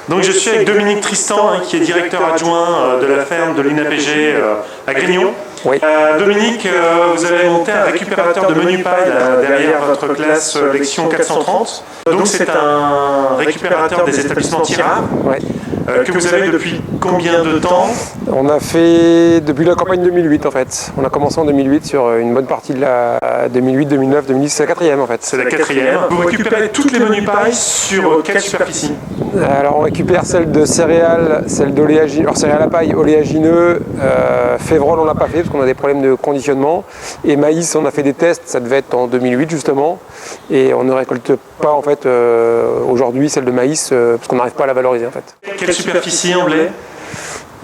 Donc je suis avec Dominique Tristan, qui est directeur adjoint de la ferme de l'INAPG à Grignon. Oui. Dominique, vous avez monté un récupérateur de menu paille derrière votre classe Lexion 430. Donc c'est un récupérateur des établissements Tirard. Ouais. Que vous avez depuis combien de temps? On a fait depuis la campagne 2008 en fait. On a commencé en 2008 sur une bonne partie de la 2008, 2009, 2010, c'est la quatrième en fait. C'est la quatrième. Vous récupérez toutes les menus pailles sur quelle superficie? Alors on récupère celle de céréales, celle d'oléagineux, alors céréales à paille, oléagineux, févrole on l'a pas fait parce qu'on a des problèmes de conditionnement. Et maïs on a fait des tests, ça devait être en 2008 justement. Et on ne récolte pas en fait aujourd'hui celle de maïs parce qu'on n'arrive pas à la valoriser en fait. Quelle superficie en blé?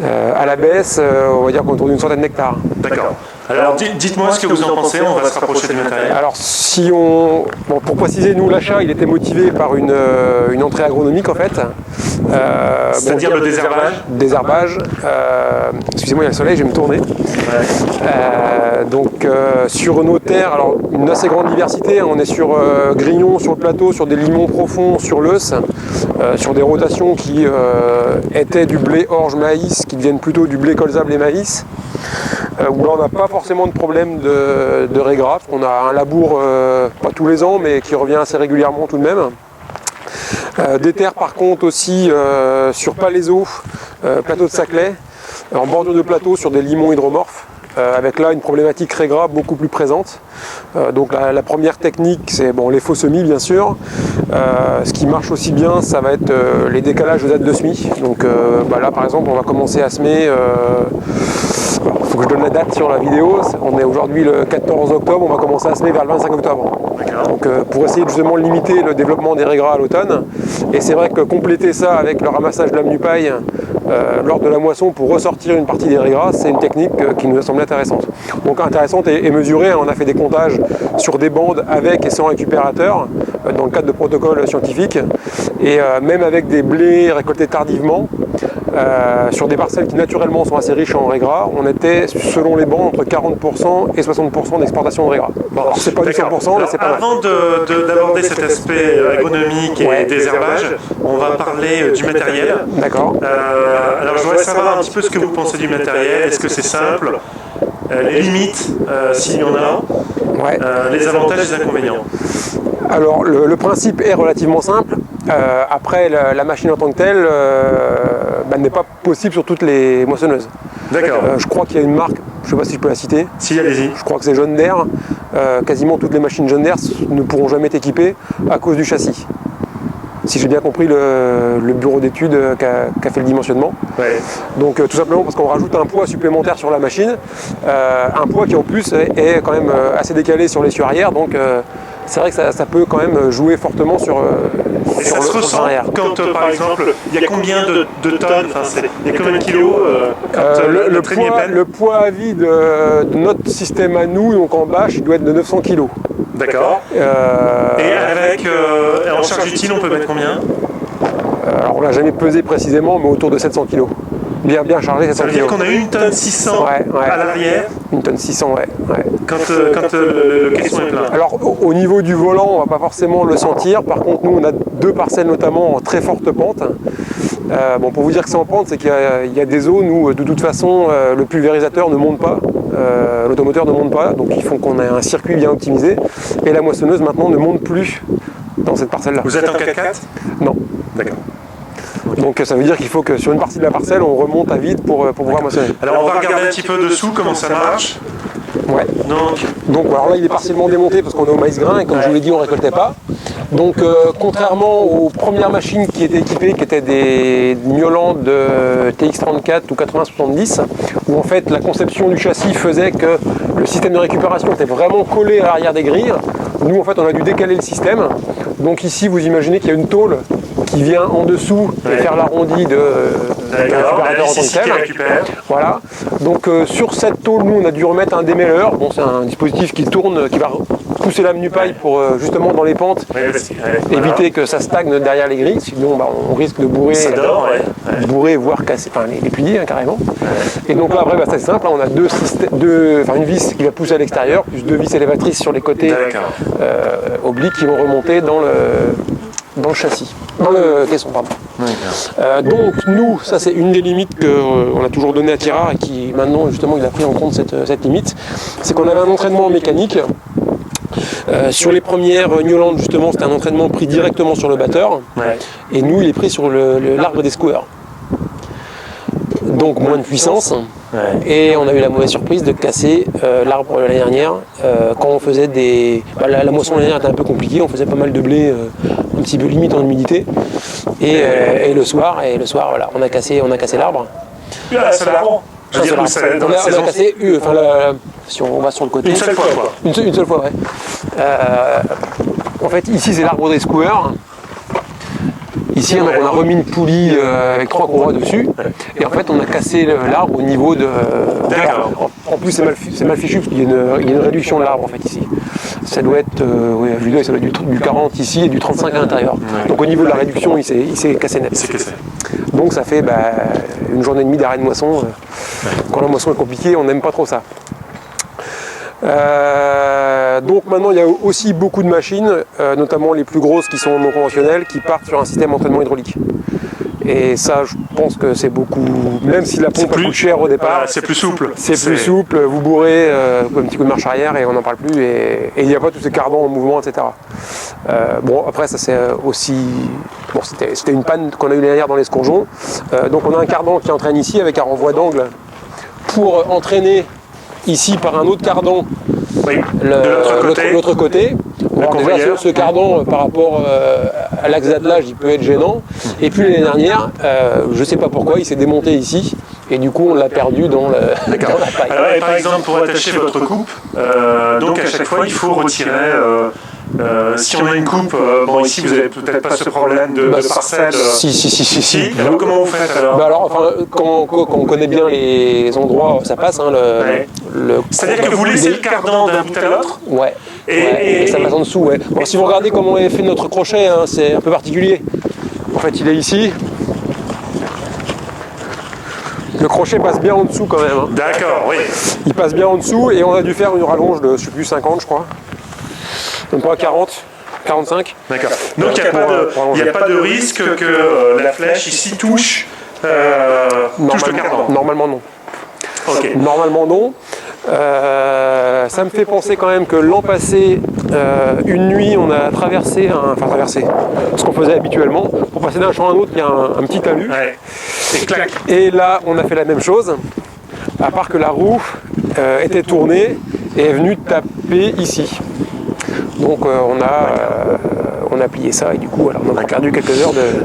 À la baisse, on va dire qu'on tourne une centaine d'hectares. D'accord. Alors dites-moi ce que vous en pensez, on va se rapprocher du matériel. Alors si on... Bon, pour préciser, nous l'achat il était motivé par une entrée agronomique en fait. C'est-à-dire le désherbage? Désherbage. Excusez-moi, il y a le soleil, je vais me tourner. Ouais. Donc sur nos terres, alors une assez grande diversité, on est sur Grignon, sur le plateau, sur des limons profonds, sur l'Eus, sur des rotations qui étaient du blé orge maïs, qui deviennent plutôt du blé colza blé maïs, où là on n'a pas forcément de problème de régras. On a un labour, pas tous les ans, mais qui revient assez régulièrement tout de même. Des terres par contre aussi sur Palaiseau, plateau de Saclay, en bordure de plateau sur des limons hydromorphes, avec là une problématique régras beaucoup plus présente. Donc la première technique c'est bon, les faux semis bien sûr. Ce qui marche aussi bien ça va être les décalages de date de semis. Donc là par exemple on va commencer à semer, il faut que je donne la date sur la vidéo, on est aujourd'hui le 14 octobre, on va commencer à semer vers le 25 octobre. Donc pour essayer justement de limiter le développement des régras à l'automne. Et c'est vrai que compléter ça avec le ramassage de la menu-paille lors de la moisson pour ressortir une partie des régras, c'est une technique qui nous a semblé intéressante. Donc intéressante et mesurée, on a fait des comptages sur des bandes avec et sans récupérateur dans le cadre de protocoles scientifiques. Et même avec des blés récoltés tardivement, sur des parcelles qui naturellement sont assez riches en régras, on était selon les bandes entre 40% et 60% d'exportation de régras. Bon, c'est pas du 100%, mais c'est pas mal. Avant d'aborder cet aspect agronomique et désherbage, on va parler du matériel. D'accord. Alors je voudrais savoir un petit peu ce que vous pensez du matériel. Est-ce que c'est simple? Les limites, s'il y en a, Ouais. les avantages et les inconvénients. Alors le principe est relativement simple. Après la machine en tant que telle n'est pas possible sur toutes les moissonneuses. D'accord. Je crois qu'il y a une marque, je ne sais pas si je peux la citer. Si, allez-y. Je crois que c'est John Deere. Quasiment toutes les machines John Deere ne pourront jamais être équipées à cause du châssis. Si j'ai bien compris le bureau d'études qu'a fait le dimensionnement. Ouais. Donc tout simplement parce qu'on rajoute un poids supplémentaire sur la machine, un poids qui en plus est quand même assez décalé sur l'essieu arrière, donc c'est vrai que ça peut quand même jouer fortement sur et ça se ressent quand, par exemple, il y a combien de tonnes, il y a combien de kilos quand le poids à vide de notre système à nous, donc en bâche, il doit être de 900 kg. D'accord. Et avec en charge utile, on peut mettre combien? Alors on l'a jamais pesé précisément, mais autour de 700 kg. Bien chargé, 700 kg. Ça veut dire qu'on a 1 tonne 600 à l'arrière? 1 tonne 600, ouais. Quand le caisson est plein. Alors au niveau du volant, on ne va pas forcément le sentir. Par contre, nous, on a 2 parcelles notamment en très forte pente. Pour vous dire que c'est en pente, c'est qu'il y a des zones où de toute façon le pulvérisateur ne monte pas, l'automoteur ne monte pas, donc il faut qu'on ait un circuit bien optimisé. Et la moissonneuse maintenant ne monte plus dans cette parcelle-là. Vous êtes en 4x4? Non. D'accord. Donc ça veut dire qu'il faut que sur une partie de la parcelle, on remonte à vide pour pouvoir moissonner. Alors on va regarder un petit peu dessous comment ça marche. Ouais. Donc alors là il est partiellement démonté parce qu'on est au maïs grain et comme je vous l'ai dit on ne récoltait pas. Donc contrairement aux premières machines qui étaient équipées, qui étaient des Mioland de TX34 ou 8070, où en fait la conception du châssis faisait que le système de récupération était vraiment collé à l'arrière des grilles, nous en fait on a dû décaler le système. Donc ici vous imaginez qu'il y a une tôle qui vient en dessous et faire l'arrondi de récupérateur en tant que tel. Voilà. Donc sur cette tôle, nous on a dû remettre un démêleur. Bon, c'est un dispositif qui tourne, qui va pousser la menu-paille pour justement dans les pentes éviter que ça stagne derrière les grilles. Sinon on risque de bourrer, voire casser, les plier carrément. Et donc là après c'est simple, on a une vis qui va pousser à l'extérieur, plus 2 vis élévatrices sur les côtés obliques qui vont remonter dans dans le châssis, dans le caisson, pardon. Donc nous, ça c'est une des limites qu'on a toujours donné à Tirard et qui maintenant justement il a pris en compte cette limite, c'est qu'on avait un entraînement mécanique. Sur les premières Newland justement c'était un entraînement pris directement sur le batteur, et nous il est pris sur l'arbre des skouers. Donc moins de puissance, et on a eu la mauvaise surprise de casser l'arbre l'année dernière quand on faisait des... la moisson l'année dernière était un peu compliquée, on faisait pas mal de blé, un petit peu limite en humidité, et le soir voilà, on a cassé l'arbre. C'est l'arbre. Je veux dire, on a cassé, si on va sur le côté... Une seule fois, quoi. Une seule fois, ouais. En fait, ici, c'est l'arbre des skouers. Ici, on a remis une poulie avec 3 courroies dessus. Et en fait, on a cassé l'arbre au niveau de... D'accord. En plus, c'est mal fichu, parce qu'il y a une réduction de l'arbre, en fait, ici. Ça doit être, à vue d'œil, ça doit être du 40 ici et du 35 à l'intérieur. Donc au niveau de la réduction, il s'est cassé net. Donc ça fait une journée et demie d'arrêt de moisson. Quand la moisson est compliquée, on n'aime pas trop ça. Donc maintenant il y a aussi beaucoup de machines, notamment les plus grosses qui sont non conventionnelles, qui partent sur un système d'entraînement hydraulique. Et ça, je pense que c'est beaucoup, même si la pompe coûte cher au départ, c'est plus souple. C'est plus souple, vous bourrez un petit coup de marche arrière et on n'en parle plus, et il n'y a pas tous ces cardans en mouvement, etc. Bon, après ça c'est aussi, bon, c'était une panne qu'on a eu l'année dernière dans l'escourgeon. Donc on a un cardan qui entraîne ici avec un renvoi d'angle pour entraîner ici par un autre cardan l'autre côté. Alors déjà ce cardan par rapport à l'axe d'attelage il peut être gênant, et puis l'année dernière je sais pas pourquoi il s'est démonté ici et du coup on l'a perdu dans la paille. Alors, par exemple pour attacher votre coupe, donc à chaque fois il faut retirer, si on a une coupe, bon ici vous n'avez peut-être pas ce problème de parcelle. Si. Alors comment vous faites alors? Alors quand on connaît bien les endroits ça passe, hein, c'est-à-dire que vous laissez le cardan d'un bout à l'autre? Ouais. Et ça passe en dessous, ouais. Bon, si vous regardez comment on a fait notre crochet, hein, c'est un peu particulier. En fait, il est ici. Le crochet passe bien en dessous quand même. Hein. D'accord, oui. Il passe bien en dessous et on a dû faire une rallonge de, je sais plus, 50 je crois. Même pas 40, 45. D'accord. Donc il n'y a pas de risque que la flèche ici touche le cardan? Normalement non. Okay. Normalement non. Ça me fait penser quand même que l'an passé, une nuit, on a traversé ce qu'on faisait habituellement. Pour passer d'un champ à un autre, il y a un petit talus. Ouais. Et clac. Et là, on a fait la même chose, à part que la roue était tournée et est venue taper ici. Donc on a plié ça et du coup, alors, on a perdu quelques heures de...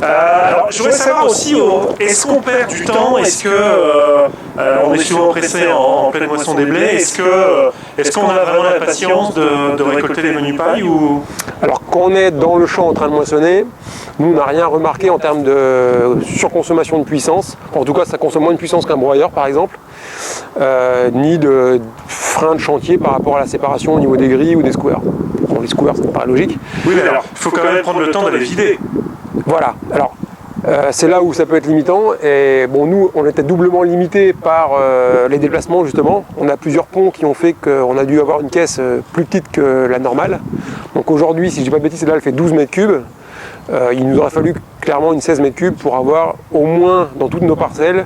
Alors, je voudrais savoir aussi, est-ce qu'on perd du temps? Est-ce que on est souvent pressé en pleine moisson des blés? Est-ce qu'on a vraiment la patience de récolter les menus pailles ou... Alors, quand on est dans le champ en train de moissonner, nous, on n'a rien remarqué en termes de surconsommation de puissance. En tout cas, ça consomme moins de puissance qu'un broyeur, par exemple, ni de frein de chantier par rapport à la séparation au niveau des grilles ou des skouers. Bon, les skouers, ça me paraît logique. Oui, mais alors, il faut quand même prendre le temps de les vider. Voilà, alors c'est là où ça peut être limitant, et bon, nous on était doublement limité par les déplacements justement. On a plusieurs ponts qui ont fait qu'on a dû avoir une caisse plus petite que la normale. Donc aujourd'hui, si je dis pas de bêtises, là elle fait 12 mètres cubes. Il nous aurait fallu clairement une 16 mètres cubes pour avoir au moins dans toutes nos parcelles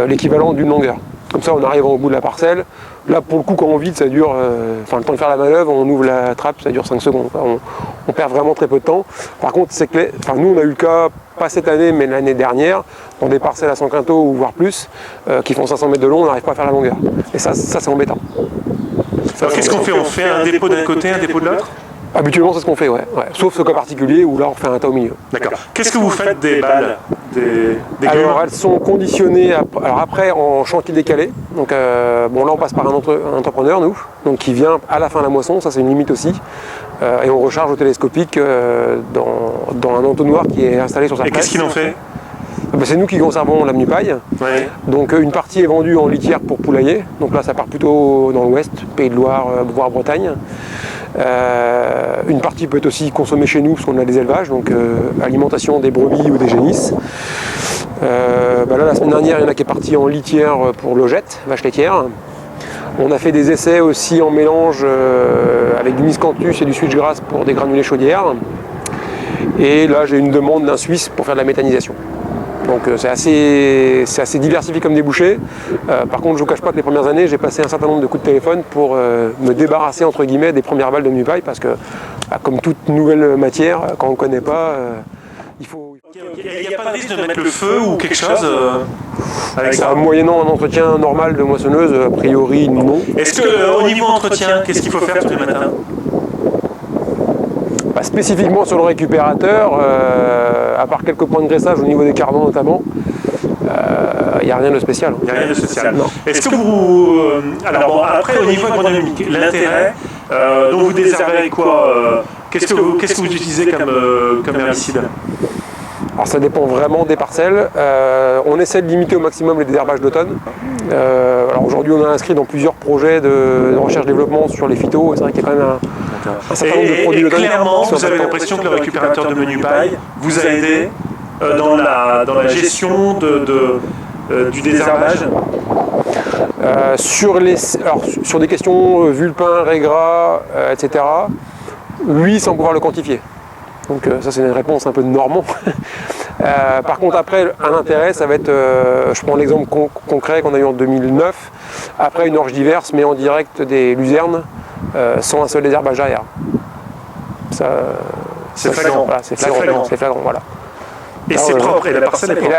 l'équivalent d'une longueur. Comme ça on arrive au bout de la parcelle. Là pour le coup quand on vide ça dure, le temps de faire la manœuvre, on ouvre la trappe, ça dure 5 secondes. On perd vraiment très peu de temps. Par contre c'est que nous on a eu le cas, pas cette année mais l'année dernière, dans des parcelles à 100 quintaux ou voire plus, qui font 500 mètres de long, on n'arrive pas à faire la longueur. Et ça c'est embêtant. Alors qu'est-ce qu'on fait? On fait un dépôt d'un côté, un dépôt de l'autre? Habituellement c'est ce qu'on fait, ouais. Sauf ce cas particulier où là on fait un tas au milieu. D'accord. Qu'est-ce que vous faites des balles, des Alors elles sont conditionnées après en chantier décalé. Donc bon là on passe par un entrepreneur nous, donc qui vient à la fin de la moisson, ça c'est une limite aussi. Et on recharge au télescopique dans un entonnoir qui est installé sur sa place. Et qu'est-ce qu'il en fait? C'est nous qui conservons la menu-paille. Ouais. Donc une partie est vendue en litière pour poulailler. Donc là ça part plutôt dans l'ouest, Pays de Loire, voire Bretagne. Une partie peut être aussi consommée chez nous parce qu'on a des élevages, donc alimentation des brebis ou des génisses. Là la semaine dernière il y en a qui est parti en litière pour logette, vache laitière. On a fait des essais aussi en mélange avec du miscanthus et du switchgrass pour des granulés chaudières. Et là, j'ai une demande d'un Suisse pour faire de la méthanisation. Donc c'est assez diversifié comme débouché. Par contre, je ne vous cache pas que les premières années, j'ai passé un certain nombre de coups de téléphone pour me débarrasser entre guillemets des premières balles de Mnupaille parce que, comme toute nouvelle matière, quand on ne connaît pas, il faut... Il n'y a pas de risque de mettre le feu ou quelque chose avec ça? Moyennant un entretien normal de moissonneuse, a priori non. Est-ce qu'au niveau entretien, qu'est-ce qu'il faut faire tous les matins? Spécifiquement sur le récupérateur, à part quelques points de graissage au niveau des cardans notamment, il n'y a rien de spécial. Il n'y a rien de spécial. Non. Est-ce que vous... alors bon, après au niveau agronomique, l'intérêt, donc vous désherbez avec quoi? Qu'est-ce que vous utilisez comme herbicide? Alors ça dépend vraiment des parcelles. On essaie de limiter au maximum les désherbages d'automne. Alors aujourd'hui on a inscrit dans plusieurs projets de recherche-développement sur les phytos. C'est vrai qu'il y a quand même un certain nombre de produits d'automne. Clairement, vous avez l'impression que le récupérateur de Mnupaille vous a aidé dans la gestion du désherbage? Sur des questions vulpin, régras, etc. Oui, sans pouvoir le quantifier. Donc ça c'est une réponse un peu de normand. Par contre après un intérêt ça va être, je prends l'exemple concret qu'on a eu en 2009, après une orge diverse mais en direct des luzernes sans un seul désherbage derrière. C'est flagrant. Voilà, c'est flagrant, voilà. Et c'est propre, et la parcelle est propre.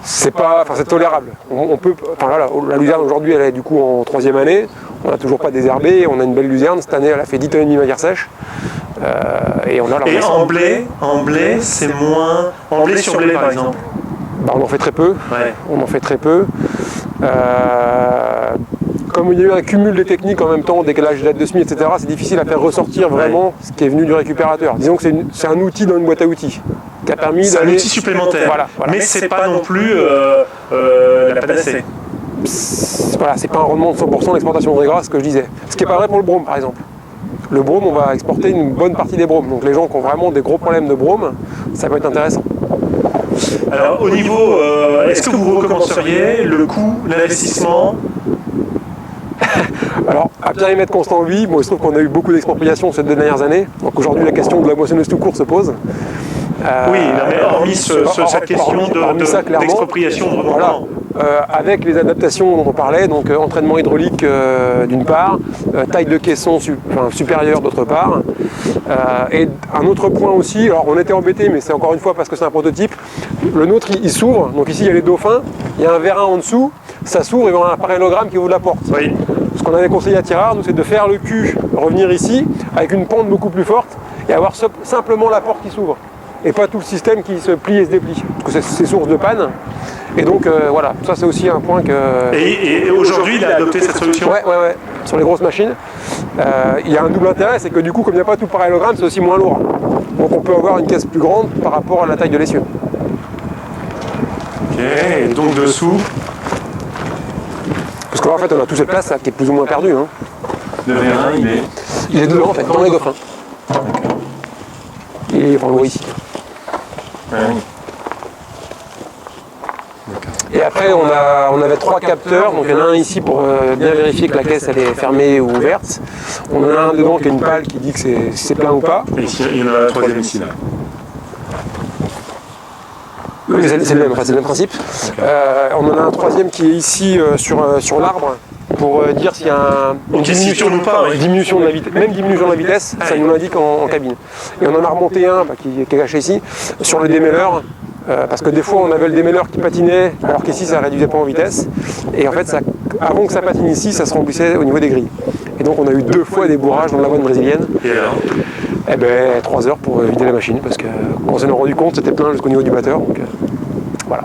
C'est tolérable. La luzerne aujourd'hui elle est du coup en 3e année, on n'a toujours pas désherbé, on a une belle luzerne, cette année elle a fait 10 tonnes et demi matière sèche. Et en blé, c'est moins... En blé sur blé, par exemple? On en fait très peu. Ouais. On en fait très peu. Comme il y a eu un cumul de techniques en même temps, décalage de date de semis, etc., c'est difficile à faire ressortir vraiment ce qui est venu du récupérateur. Disons que c'est un outil dans une boîte à outils qui a permis d'aller... C'est un outil supplémentaire, voilà. Mais c'est pas non plus la panacée. Voilà, c'est pas un rendement de 100% d'exportation de gras, ce que je disais. Ce qui n'est pas vrai pour le brome, par exemple. Le brome, on va exporter une bonne partie des bromes. Donc les gens qui ont vraiment des gros problèmes de brome, ça peut être intéressant. Alors au niveau, est-ce que vous recommenceriez le coût, l'investissement? Alors à périmètre constant, oui. Bon, il se trouve qu'on a eu beaucoup d'expropriations ces 2 dernières années. Donc aujourd'hui la question de la moissonneuse tout court se pose. Oui, mais hormis cette question d'expropriation de remontant. Avec les adaptations dont on parlait, donc entraînement hydraulique d'une part, taille de caisson supérieure d'autre part. Et un autre point aussi, alors on était embêtés, mais c'est encore une fois parce que c'est un prototype, le nôtre il s'ouvre, donc ici il y a les dauphins, il y a un vérin en dessous, ça s'ouvre et on a un parallélogramme qui ouvre la porte. Oui. Ce qu'on avait conseillé à Tirard, c'est de faire le cul, revenir ici, avec une pente beaucoup plus forte, et avoir simplement la porte qui s'ouvre. Et pas tout le système qui se plie et se déplie, parce que c'est source de panne. Et donc voilà, ça c'est aussi un point que... Et aujourd'hui il a adopté cette solution? Ouais, sur les grosses machines. Il y a un double intérêt, c'est que du coup comme il n'y a pas tout le parallélogramme, c'est aussi moins lourd. Donc on peut avoir une caisse plus grande par rapport à la taille de l'essieu. Ok, et donc dessous? Parce qu'en fait on a toute cette place là, qui est plus ou moins perdue. Hein. Le vérin il est dedans en fait, dans les dauphins. On le voit ici. Ouais. Et après on avait 3 capteurs, donc il y en a un ici pour bien vérifier que la caisse elle est fermée ou ouverte. On en a un dedans qui a une pale qui dit que c'est plein ou pas. Et ici, il y en a un 3e ici là. Oui, c'est le même principe. Okay. On en a un 3e qui est ici sur l'arbre pour dire s'il y a une diminution ou pas, diminution de la vitesse, même diminution de la vitesse, ça nous l'indique en cabine. Et on en a remonté un qui est caché ici sur le démêleur. Parce que des fois on avait le démêleur qui patinait alors qu'ici ça réduisait pas en vitesse et en fait avant que ça patine ici ça se remplissait au niveau des grilles et donc on a eu 2 fois des bourrages dans la l'avoine brésilienne. Et alors? Eh ben 3 heures pour vider la machine parce que quand on s'en est rendu compte c'était plein jusqu'au niveau du batteur donc voilà.